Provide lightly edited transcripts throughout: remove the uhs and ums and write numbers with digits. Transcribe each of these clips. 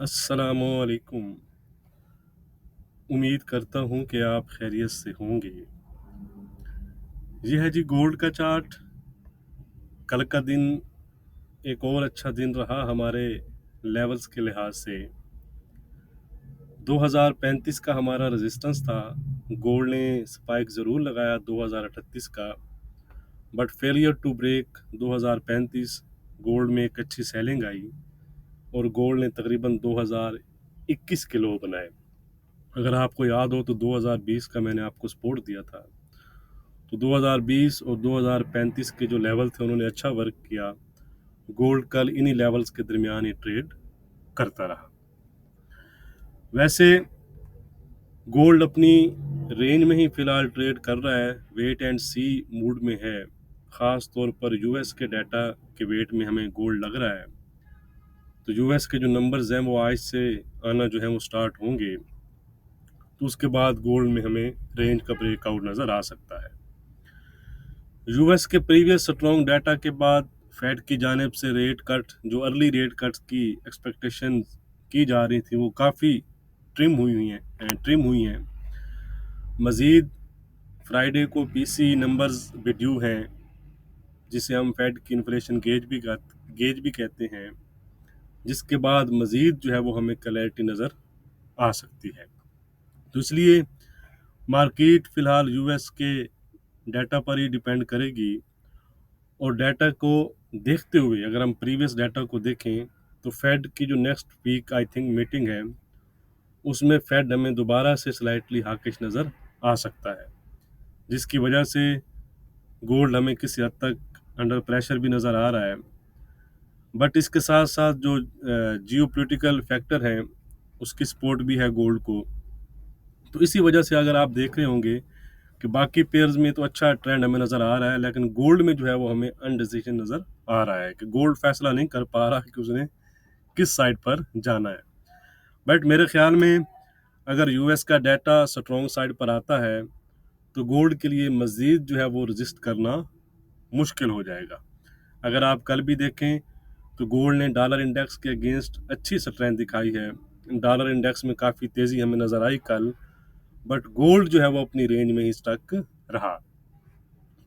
अस्सलामुअलैकुम। उम्मीद करता हूँ कि आप खैरियत से होंगे। ये है जी गोल्ड का चार्ट। कल का दिन एक और अच्छा दिन रहा हमारे लेवल्स के लिहाज से। 2035 का हमारा रेजिस्टेंस था। गोल्ड ने स्पाइक ज़रूर लगाया 2038 का, but failure to break 2035। Gold में एक अच्छी सेलिंग आई और गोल्ड ने तकरीबन 2021 के लो बनाए। अगर आपको याद हो तो 2020 का मैंने आपको सपोर्ट दिया था, तो 2020 और 2035 के जो लेवल थे उन्होंने अच्छा वर्क किया। गोल्ड कल इन्हीं लेवल्स के दरमियान ही ट्रेड करता रहा। वैसे गोल्ड अपनी रेंज में ही फिलहाल ट्रेड कर रहा है, वेट एंड सी मूड में है। ख़ास तौर पर यूएस के डाटा के वेट में हमें गोल्ड लग रहा है। तो यूएस के जो नंबर्स हैं वो आज से आना जो है वो स्टार्ट होंगे, तो उसके बाद गोल्ड में हमें रेंज का ब्रेकआउट नज़र आ सकता है। यूएस के प्रीवियस स्ट्रॉन्ग डाटा के बाद फेड की जानिब से रेट कट, जो अर्ली रेट कट्स की एक्सपेक्टेशन की जा रही थी, वो काफ़ी ट्रिम हुई हैं। मज़ीद फ्राइडे को पीसी नंबर्स भी ड्यू हैं, जिसे हम फेड की इन्फ्लेशन गेज भी कहते हैं, जिसके बाद मज़ीद जो है वो हमें क्लैरिटी नज़र आ सकती है। तो इसलिए मार्केट फ़िलहाल यूएस के डाटा पर ही डिपेंड करेगी। और डाटा को देखते हुए अगर हम प्रीवियस डाटा को देखें तो फेड की जो next week I think meeting है, उसमें फेड हमें दोबारा से स्लाइटली हाकिश नज़र आ सकता है, जिसकी वजह से गोल्ड हमें किसी हद तक अंडर प्रेशर भी नज़र आ रहा है। बट इसके साथ साथ जो जियो पोलिटिकल फैक्टर हैं उसकी सपोर्ट भी है गोल्ड को। तो इसी वजह से अगर आप देख रहे होंगे कि बाकी पेयर्स में तो अच्छा ट्रेंड हमें नज़र आ रहा है, लेकिन गोल्ड में जो है वो हमें अनडिसीजन नज़र आ रहा है कि गोल्ड फैसला नहीं कर पा रहा कि उसने किस साइड पर जाना है। बट मेरे ख्याल में अगर यूएस का डाटा स्ट्रॉन्ग साइड पर आता है तो गोल्ड के लिए मज़ीद जो है वो रजिस्ट करना मुश्किल हो जाएगा। अगर आप कल भी देखें तो गोल्ड ने डॉलर इंडेक्स के अगेंस्ट अच्छी स्ट्रेंथ दिखाई है। डॉलर इंडेक्स में काफ़ी तेज़ी हमें नज़र आई कल, बट गोल्ड जो है वो अपनी रेंज में ही स्टक रहा।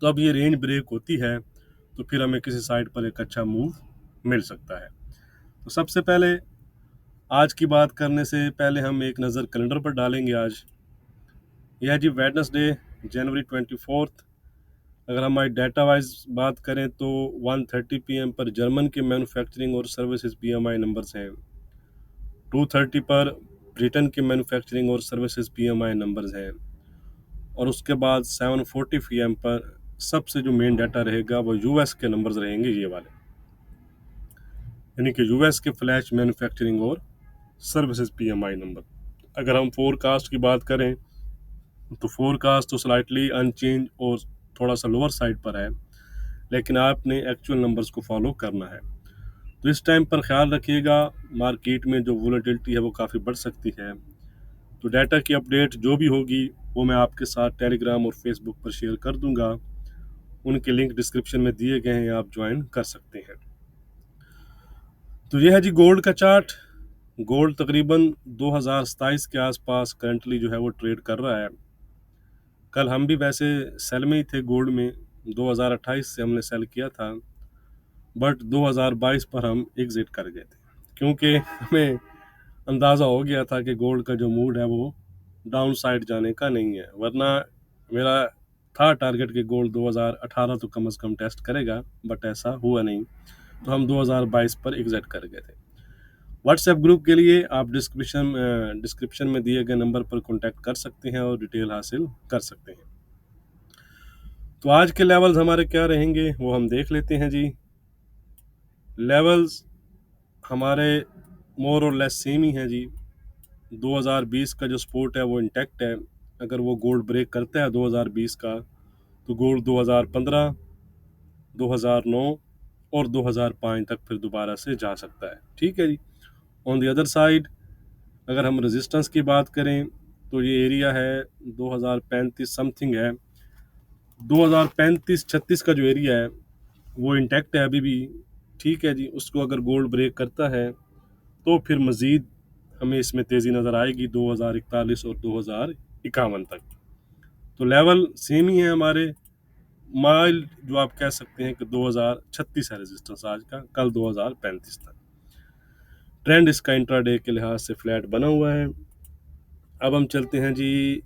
तो अब ये रेंज ब्रेक होती है तो फिर हमें किसी साइड पर एक अच्छा मूव मिल सकता है। तो सबसे पहले आज की बात करने से पहले हम एक नज़र कैलेंडर पर डालेंगे। आज यह है जी वेडनेसडे, जनवरी 24। अगर हमारी डाटा वाइज बात करें तो 1:30 PM पर जर्मन के मैन्युफैक्चरिंग और सर्विसेज पीएमआई नंबर्स हैं। 2:30 पर ब्रिटेन के मैन्युफैक्चरिंग और सर्विसेज पीएमआई नंबर्स हैं। और उसके बाद 7:40 PM पर सबसे जो मेन डाटा रहेगा वो यूएस के नंबर्स रहेंगे, ये वाले, यानी कि यूएस के फ्लैश मैन्युफैक्चरिंग और सर्विसेज पीएमआई नंबर। अगर हम फोरकास्ट की बात करें तो फोरकास्ट तो स्लाइटली अनचेंज और थोड़ा सा लोअर साइड पर है, लेकिन आपने एक्चुअल नंबर्स को फॉलो करना है। तो इस टाइम पर ख्याल रखिएगा, मार्केट में जो वोलेटिलिटी है वो काफ़ी बढ़ सकती है। तो डाटा की अपडेट जो भी होगी वो मैं आपके साथ टेलीग्राम और फेसबुक पर शेयर कर दूंगा। उनके लिंक डिस्क्रिप्शन में दिए गए हैं, आप ज्वाइन कर सकते हैं। तो यह है जी गोल्ड का चार्ट। गोल्ड तकरीबन 2027 के आसपास करंटली जो है वो ट्रेड कर रहा है। कल हम भी वैसे सेल में ही थे गोल्ड में, 2028 से हमने सेल किया था, बट 2022 पर हम एग्जिट कर गए थे, क्योंकि हमें अंदाज़ा हो गया था कि गोल्ड का जो मूड है वो डाउन साइड जाने का नहीं है। वरना मेरा था टारगेट कि गोल्ड 2018 तो कम से कम टेस्ट करेगा, बट ऐसा हुआ नहीं, तो हम 2022 पर एग्जिट कर गए थे। व्हाट्सएप ग्रुप के लिए आप डिस्क्रिप्शन में दिए गए नंबर पर कांटेक्ट कर सकते हैं और डिटेल हासिल कर सकते हैं। तो आज के लेवल्स हमारे क्या रहेंगे वो हम देख लेते हैं जी। लेवल्स हमारे मोर और लेस सेम ही हैं जी। 2020 का जो सपोर्ट है वो इंटैक्ट है। अगर वो गोल्ड ब्रेक करता है 2020 का, तो गोल्ड 2015, 2009 और 2005 तक फिर दोबारा से जा सकता है। ठीक है जी। ऑन द अदर साइड अगर हम रेजिस्टेंस की बात करें तो ये एरिया है 2035 समथिंग है। 2035-36 का जो एरिया है वो इंटैक्ट है अभी भी। ठीक है जी। उसको अगर गोल्ड ब्रेक करता है तो फिर मज़ीद हमें इसमें तेज़ी नज़र आएगी 2041 और 2051 तक। तो लेवल सेम ही है हमारे, माइल जो आप कह सकते हैं कि 2036 है रेजिस्टेंस आज का, कल 2035 तक। ट्रेंड इसका इंट्राडे के लिहाज से फ्लैट बना हुआ है। अब हम चलते हैं जी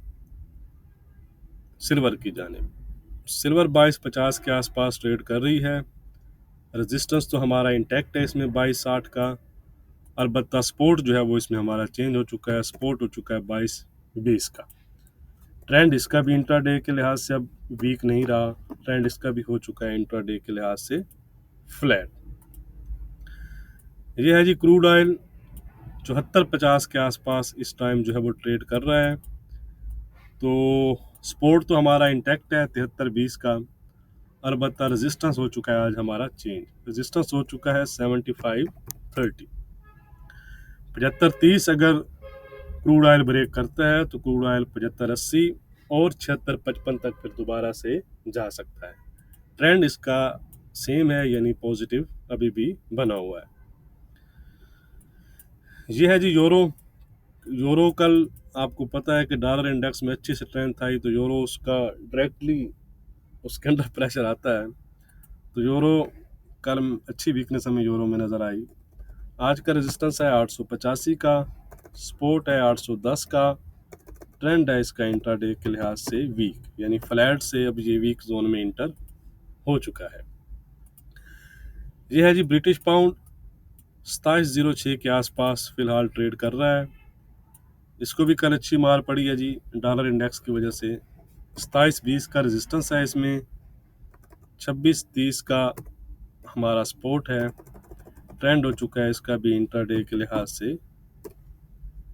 सिल्वर की जानिब। सिल्वर 2250 के आसपास ट्रेड कर रही है। रेजिस्टेंस तो हमारा इंटैक्ट है इसमें 2260 का, अलबत्ता सपोर्ट जो है वो इसमें हमारा चेंज हो चुका है, सपोर्ट हो चुका है 2220 का। ट्रेंड इसका भी इंट्राडे के लिहाज से अब वीक नहीं रहा, ट्रेंड इसका भी हो चुका है इंट्राडे के लिहाज से फ्लैट। ये है जी क्रूड ऑयल 7450 के आसपास इस टाइम जो है वो ट्रेड कर रहा है। तो सपोर्ट तो हमारा इंटैक्ट है 7320 का, अलबत्ता रेजिस्टेंस हो चुका है आज हमारा चेंज, रेजिस्टेंस हो चुका है 7530। 7530 अगर क्रूड ऑयल ब्रेक करता है तो क्रूड ऑयल 7580 और 7655 तक फिर दोबारा से जा सकता है। ट्रेंड इसका सेम है, यानी पॉजिटिव अभी भी बना हुआ है। ये है जी यूरो। यूरो कल आपको पता है कि डॉलर इंडेक्स में अच्छी स्ट्रेंथ आई, तो यूरो उसका डायरेक्टली उसके अंदर प्रेशर आता है, तो यूरो कल अच्छी वीकनेस हमें यूरो में नज़र आई। आज का रेजिस्टेंस है 885 का, सपोर्ट है 810 का, ट्रेंड है इसका इंट्राडे के लिहाज से वीक, यानी फ्लैट से अब ये वीक जोन में इंटर हो चुका है। ये है जी ब्रिटिश पाउंड 2706 के आसपास फिलहाल ट्रेड कर रहा है। इसको भी कल अच्छी मार पड़ी है जी डॉलर इंडेक्स की वजह से। 2720 का रेजिस्टेंस है इसमें, 2630 का हमारा सपोर्ट है, ट्रेंड हो चुका है इसका भी इंट्राडे के लिहाज से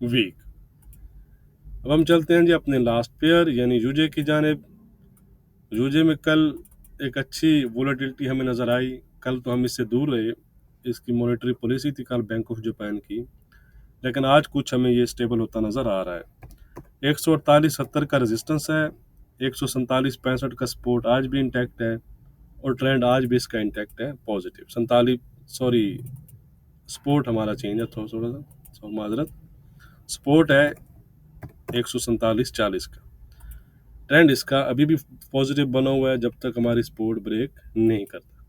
वीक। अब हम चलते हैं जी अपने लास्ट पेयर यानी यूजे की जानिब। यूजे में कल एक अच्छी वोलेटिलिटी हमें नज़र आई, कल तो हम इससे दूर रहे, इसकी मॉनेटरी पॉलिसी थी कल बैंक ऑफ जापान की, लेकिन आज कुछ हमें ये स्टेबल होता नज़र आ रहा है। 148.70 का रेजिस्टेंस है, 147.65 का सपोर्ट आज भी इंटैक्ट है, और ट्रेंड आज भी इसका इंटैक्ट है पॉजिटिव। सपोर्ट हमारा चेंज है थोड़ा सा माजरत, सपोर्ट है 147.40 का। ट्रेंड इसका अभी भी पॉजिटिव बना हुआ है जब तक हमारी सपोर्ट ब्रेक नहीं करता।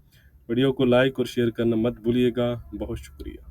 वीडियो को लाइक और शेयर करना मत भूलिएगा। बहुत शुक्रिया।